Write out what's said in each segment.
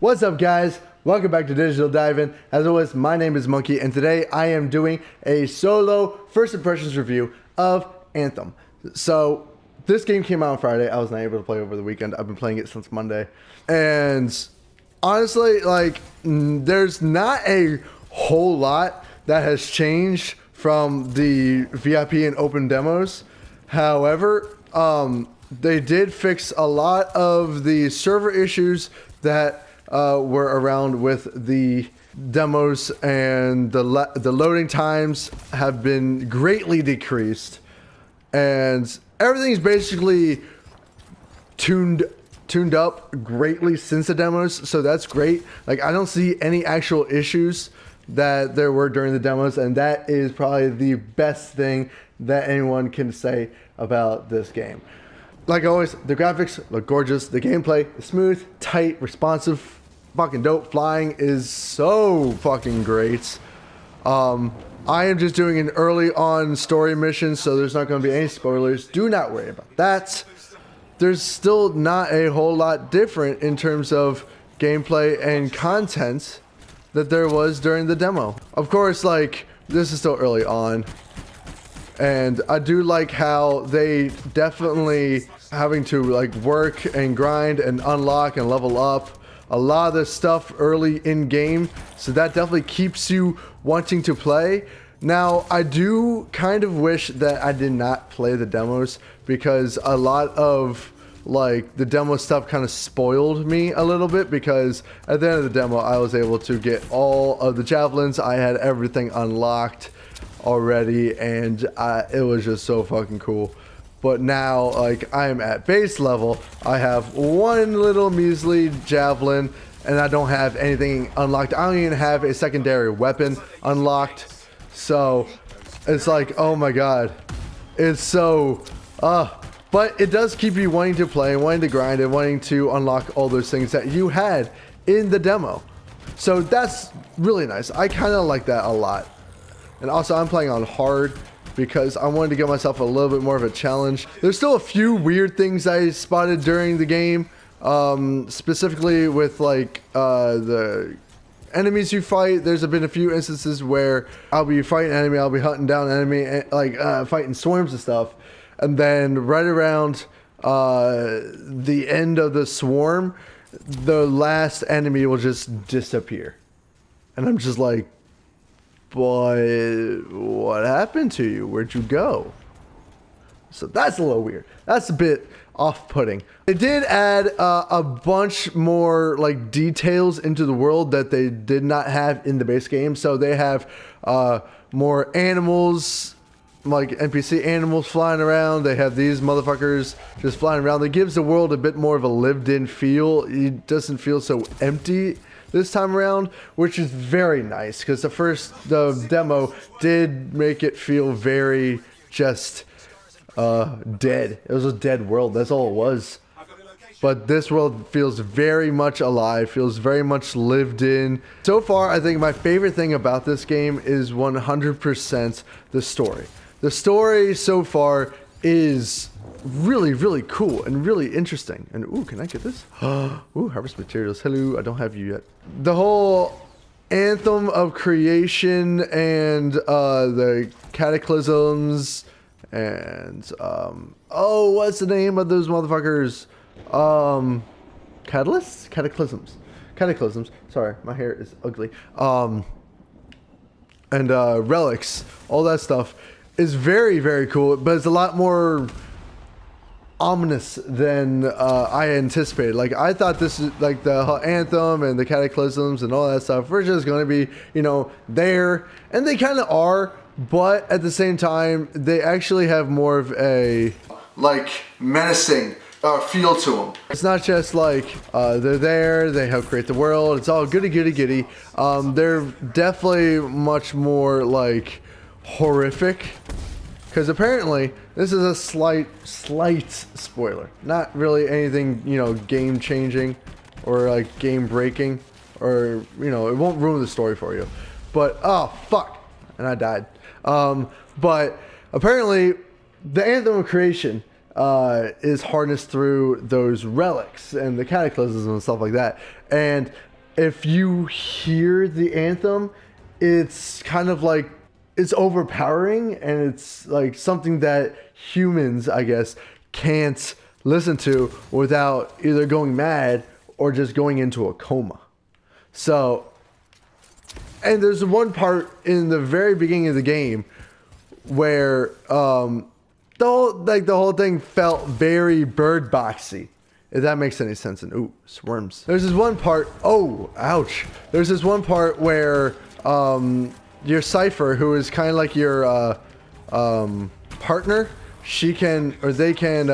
What's up, guys? Welcome back to Digital Dive-In. As always, my name is Monkey, and today I am doing a solo first impressions review of Anthem. So, this game came out on Friday. I was not able to play over the weekend. I've been playing it since Monday. And honestly, there's not a whole lot that has changed from the VIP and open demos. However, they did fix a lot of the server issues that were around with the demos, and the loading times have been greatly decreased, and everything's basically tuned up greatly since the demos. So that's great. Like, I don't see any actual issues that there were during the demos, and that is probably the best thing that anyone can say about this game. Like always, the graphics look gorgeous, the gameplay is smooth, tight, responsive, fucking dope. Flying is so fucking great. I am just doing an early on story mission, so there's not going to be any spoilers. Do not worry about that. There's still not a whole lot different in terms of gameplay and content that there was during the demo. Of course, like, this is still early on, and I do like how they definitely having to like work and grind and unlock and level up a lot of the stuff early in game, so that definitely keeps you wanting to play. Now, I do kind of wish that I did not play the demos, because a lot of like the demo stuff kind of spoiled me a little bit, because at the end of the demo I was able to get all of the javelins. I had everything unlocked already, and it was just so fucking cool. But now, like, I am at base level. I have one little measly javelin, and I don't have anything unlocked. I don't even have a secondary weapon unlocked. So it's like, oh my god, it's so but it does keep you wanting to play, wanting to grind, and wanting to unlock all those things that you had in the demo. So that's really nice. I kind of like that a lot. And also, I'm playing on hard because I wanted to give myself a little bit more of a challenge. There's still a few weird things I spotted during the game, specifically with like the enemies you fight. There's been a few instances where I'll be fighting enemy, I'll be hunting down enemy, like fighting swarms and stuff, and then right around the end of the swarm, the last enemy will just disappear, and I'm just like, but what happened to you? Where'd you go? So that's a little weird. That's a bit off-putting. They did add a bunch more like details into the world that they did not have in the base game. So they have more animals, like NPC animals flying around. They have these motherfuckers just flying around. That gives the world a bit more of a lived-in feel. It doesn't feel so empty this time around, which is very nice, because the demo did make it feel very just dead. It was a dead world, that's all it was. But this world feels very much alive, feels very much lived in. So far, I think my favorite thing about this game is 100% the story. The story so far is really, really cool and really interesting. And ooh, can I get this? Ooh, harvest materials. Hello, I don't have you yet. The whole anthem of creation and the cataclysms and oh, what's the name of those motherfuckers? Catalysts? Cataclysms. Sorry, my hair is ugly. And relics, all that stuff is very, very cool, but it's a lot more ominous than I anticipated. Like, I thought this is like the anthem and the cataclysms and all that stuff were just going to be, you know, there, and they kind of are, but at the same time they actually have more of a like menacing feel to them. It's not just like they're there, they help create the world, it's all goody goody goody. They're definitely much more like horrific, because apparently this is a slight spoiler, not really anything, you know, game changing or like game breaking, or, you know, it won't ruin the story for you, but oh fuck, and I died. But apparently the Anthem of Creation is harnessed through those relics and the cataclysms and stuff like that. And if you hear the anthem, it's kind of like, it's overpowering, and it's like something that humans, I guess, can't listen to without either going mad or just going into a coma. So, and there's one part in the very beginning of the game where the whole thing felt very Bird Boxy, if that makes any sense. And ooh, swarms. There's this one part. Oh, ouch. There's this one part where your Cypher, who is kind of like your partner, she can, or they can,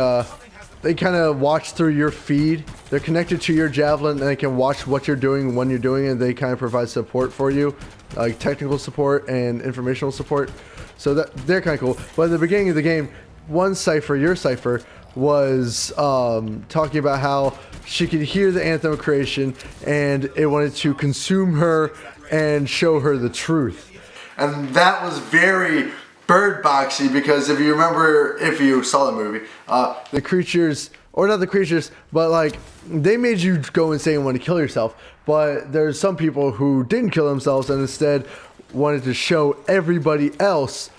they kind of watch through your feed. They're connected to your Javelin, and they can watch what you're doing when you're doing it. They kind of provide support for you, like technical support and informational support. So that they're kind of cool. But at the beginning of the game, one Cypher, your Cypher, was talking about how she could hear the Anthem creation, and it wanted to consume her and show her the truth. And that was very Bird Boxy, because if you remember, if you saw the movie, the creatures, or not the creatures, but like, they made you go insane and want to kill yourself. But there's some people who didn't kill themselves and instead wanted to show everybody else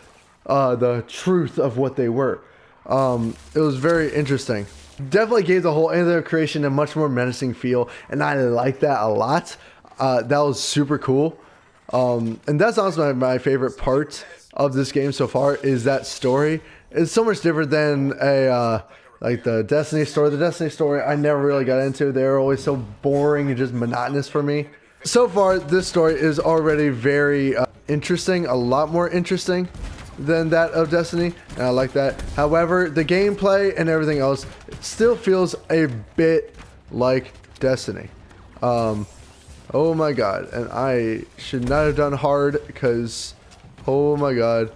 the truth of what they were. It was very interesting. Definitely gave the whole Anthem creation a much more menacing feel, and I like that a lot. That was super cool. And that's honestly my favorite part of this game so far, is that story. It's so much different than a like the Destiny story. The Destiny story I never really got into. They were always so boring and just monotonous for me. So far, this story is already very interesting, a lot more interesting than that of Destiny, and I like that. However, the gameplay and everything else still feels a bit like Destiny. Oh my god, and I should not have done hard, because oh my god.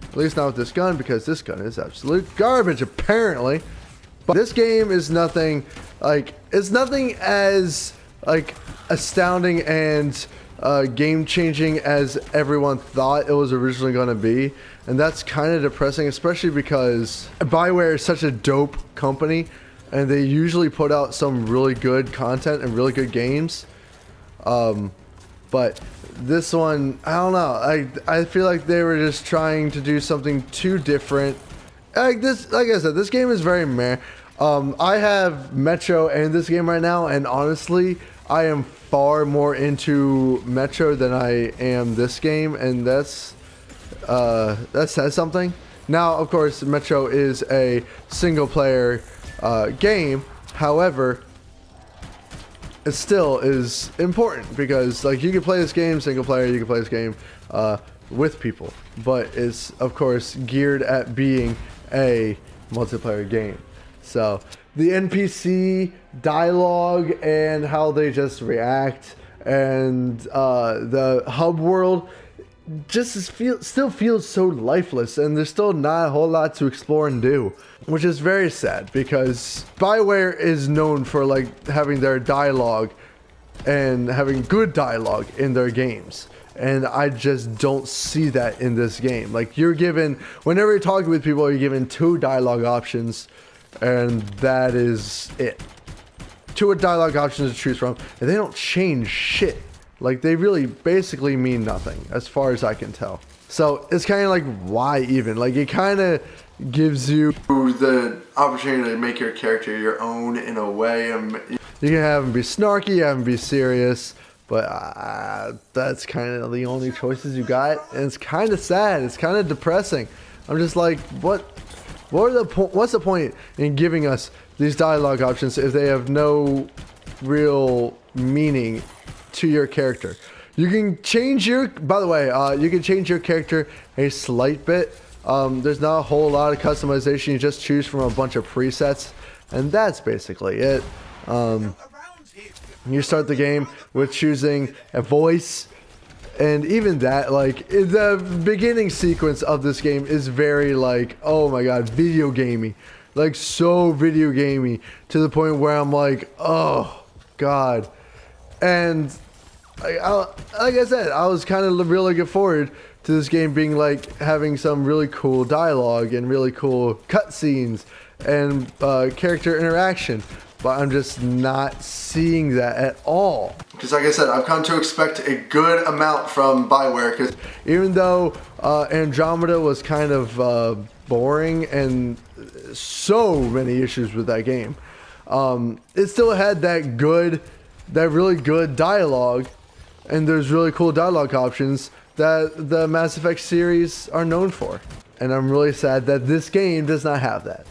At least not with this gun, because this gun is absolute garbage apparently. But this game is nothing like, it's nothing as like astounding and game-changing as everyone thought it was originally going to be, and that's kind of depressing, especially because Bioware is such a dope company, and they usually put out some really good content and really good games. But this one, I don't know. I feel like they were just trying to do something too different. Like I said, this game is very meh. I have Metro and this game right now, and honestly, I am far more into Metro than I am this game, and that says something. Now, of course, Metro is a single-player game. However, it still is important, because like, you can play this game single player, you can play this game with people, but it's of course geared at being a multiplayer game. So the NPC dialogue and how they just react, and the hub world just still feels so lifeless, and there's still not a whole lot to explore and do, which is very sad, because Bioware is known for like having their dialogue and having good dialogue in their games, and I just don't see that in this game. Like, you're given, whenever you're talking with people, you're given 2 dialogue options, and that is it. 2 dialogue options to choose from, and they don't change shit. Like, they really basically mean nothing, as far as I can tell. So, it's kind of like, why even? Like, it kind of gives you the opportunity to make your character your own in a way. You can have him be snarky, have him be serious, but that's kind of the only choices you got. And it's kind of sad. It's kind of depressing. I'm just like, what's the point in giving us these dialogue options if they have no real meaning to your character? You can change your, by the way, you can change your character a slight bit. There's not a whole lot of customization. You just choose from a bunch of presets, and that's basically it. You start the game with choosing a voice, and even that, like, the beginning sequence of this game is very like, oh my god, video gamey. Like, so video gamey, to the point where I'm like, oh god. And like I said, I was kind of really looking forward to this game being like, having some really cool dialogue and really cool cutscenes and character interaction. but I'm just not seeing that at all. Because like I said, I've come to expect a good amount from Bioware, because even though Andromeda was kind of boring and so many issues with that game, it still had that really good dialogue, and there's really cool dialogue options that the Mass Effect series are known for. And I'm really sad that this game does not have that.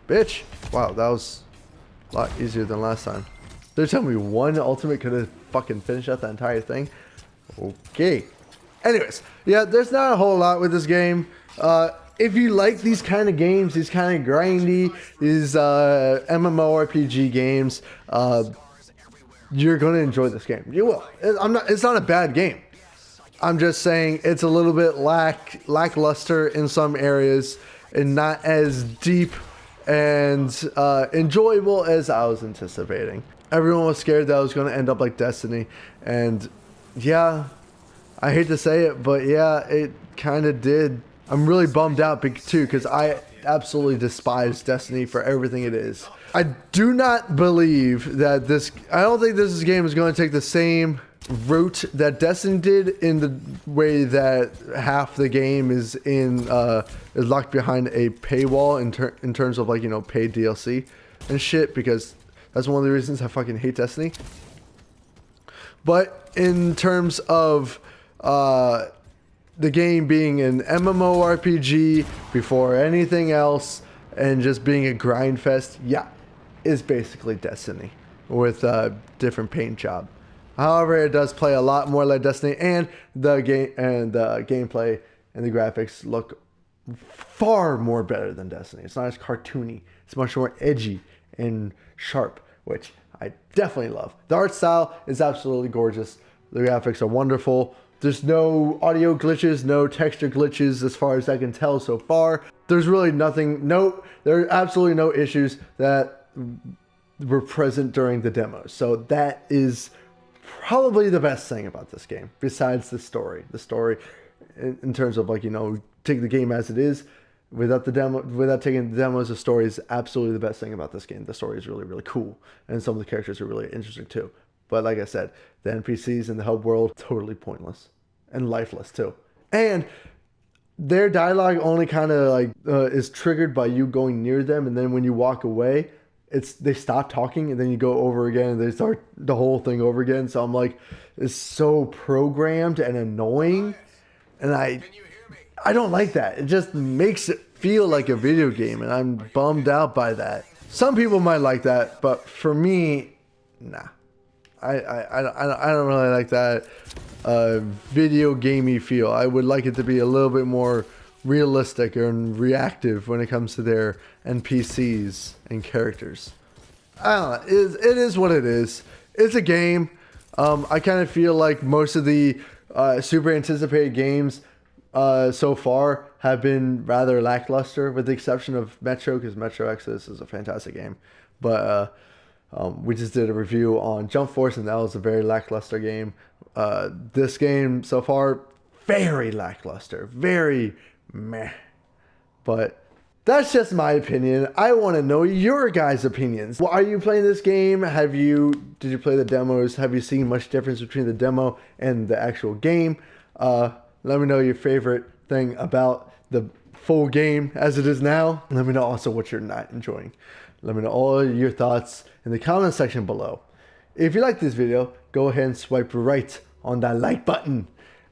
Bitch! Wow, that was a lot easier than last time. They're telling me one ultimate could have fucking finished out the entire thing? Okay. Anyways, yeah, there's not a whole lot with this game. If you like these kind of games, these kind of grindy, these MMORPG games, you're going to enjoy this game. You will. It's not a bad game. I'm just saying it's a little bit lackluster in some areas and not as deep and enjoyable as I was anticipating. Everyone was scared that I was going to end up like Destiny, and yeah, I hate to say it, but yeah, it kind of did. I'm really bummed out too, because I absolutely despise Destiny for everything it is. I do not believe that I don't think this game is going to take the same route that Destiny did, in the way that half the game is locked behind a paywall in terms of, like, you know, paid DLC and shit, because that's one of the reasons I fucking hate Destiny. But in terms of the game being an MMORPG before anything else and just being a grind fest, yeah, is basically Destiny with a different paint job. However, it does play a lot more like Destiny, and the gameplay and the graphics look far more better than Destiny. It's not as cartoony. It's much more edgy and sharp, which I definitely love. The art style is absolutely gorgeous. The graphics are wonderful. There's no audio glitches, no texture glitches as far as I can tell so far. There's really nothing, there are absolutely no issues that were present during the demos. So that is probably the best thing about this game, besides the story. The story, in terms of, like, you know, take the game as it is, without taking the demos, the story is absolutely the best thing about this game. The story is really, really cool, and some of the characters are really interesting too. But like I said, the NPCs in the hub world, totally pointless and lifeless too. And their dialogue only kind of like is triggered by you going near them, and then when you walk away, they stop talking, and then you go over again, and they start the whole thing over again. So I'm like, it's so programmed and annoying, and I don't like that. It just makes it feel like a video game, and I'm bummed out by that. Some people might like that, but for me, nah. I don't really like that video gamey feel. I would like it to be a little bit more realistic and reactive when it comes to their NPCs and characters. I don't know. It is what it is. It's a game. I kind of feel like most of the super anticipated games so far have been rather lackluster, with the exception of Metro, because Metro Exodus is a fantastic game. But we just did a review on Jump Force, and that was a very lackluster game. This game so far, very lackluster, very meh. But that's just my opinion. I want to know your guys' opinions. Well, are you playing this game? Did you play the demos? Have you seen much difference between the demo and the actual game? Let me know your favorite thing about the full game as it is now. Let me know also what you're not enjoying. Let me know all your thoughts in the comment section below. If you like this video, go ahead and swipe right on that like button.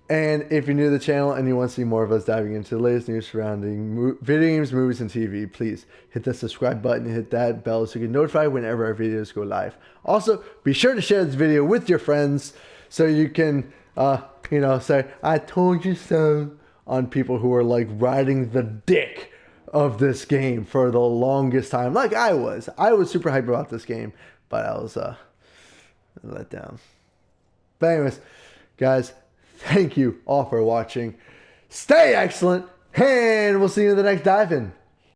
And if you're new to the channel and you want to see more of us diving into the latest news surrounding video games, movies, and TV, please hit that subscribe button and hit that bell so you get notified whenever our videos go live. Also, be sure to share this video with your friends so you can, say, I told you so, on people who are like riding the dick of this game for the longest time, like I was. I was super hyped about this game, but I was let down. But anyways, guys, thank you all for watching. Stay excellent, and we'll see you in the next dive-in.